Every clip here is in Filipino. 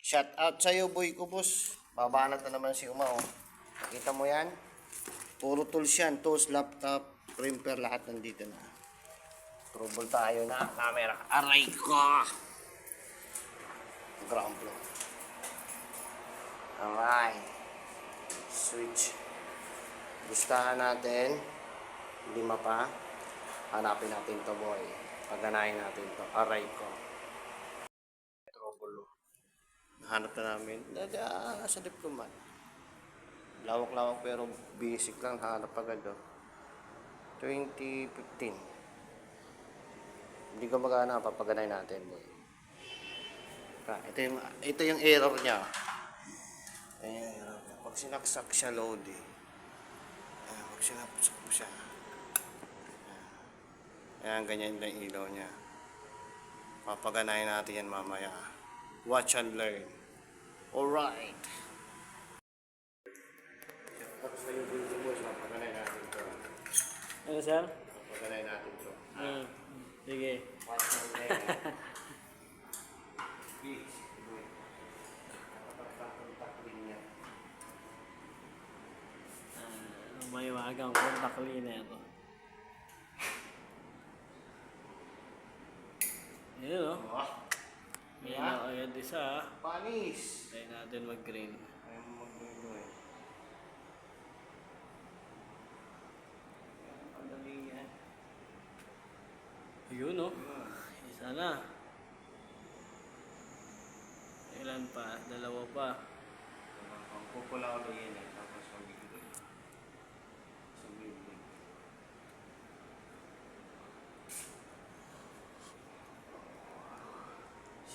Shout out sa'yo, boy ko, boss. Babanat na naman si Uma, oh. Nakita mo yan? Puro tools yan. Tools, laptop, printer, lahat nandito na. Trouble tayo na camera. Aray ko! Ground floor. Alright. Switch. Gustahan natin. Lima pa. Hanapin natin to, boy. Pagganahin natin to. Aray ko. Trouble. Nahanap na namin. Sa diplomat. Lawak-lawak pero basic lang. Hanap agad, oh. 2015. Hindi ko magana. Papaganahin natin, boy. Ito yung error niya. Ayan, error niya. Pag sinaksak siya, load, eh. Pag sinaksak mo siya. Ayan, ganyan lang ilaw niya. Papaganahin natin yan mamaya. Watch and learn. Alright. Tapos na yung video mo, papaganahin natin ito. Ano, sir? Papaganahin natin ito. Sige. Watch and learn. Please. May wagang contact cleaner. Ayan, oh. May agad isa. Panis. Try natin mag-green. Ayaw mo mag-green, eh. Madali yan. Ayun, oh. Isa na. Ilan pa? Dalawa pa. Ang pupula ko yan, eh. Tapos mag-green. Sa building.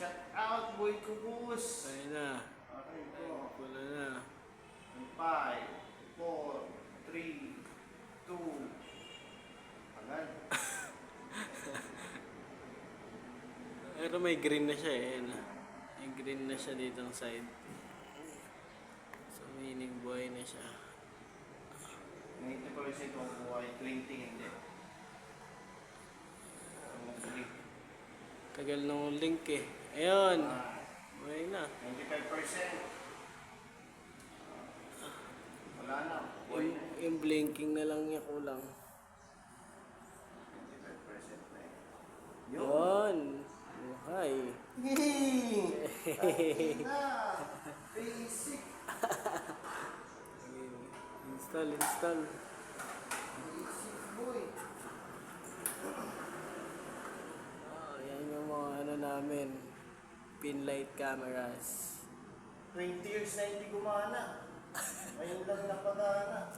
Shout out, boy ko, boss. Ayun na. Okay, ito. Pula na. 5, 4, 3, 2. Agad. Pero may green na siya, eh. Ayan. May green na siya dito ang side. So, meaning buhay na siya. 90% kung buhay, 20 hindi. Tagal ng link, eh. Ayun. Buhay na. 95%. Wala na. Buhay na. Yung blinking na lang niya kulang. 95% na eh. Yun. Buhay. Yay! Basic. Install. Basic boy. Yan yung mga ano namin. Pin light cameras. 20 years na hindi gumana. Ngayon lang napagana.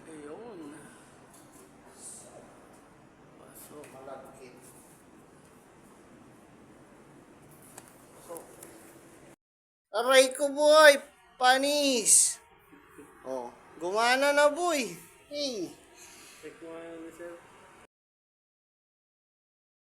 Ayun. Pasok. Malagkit. So, aray ko, boy! Panis! Oh, gumana na, boy! Hey! Check mo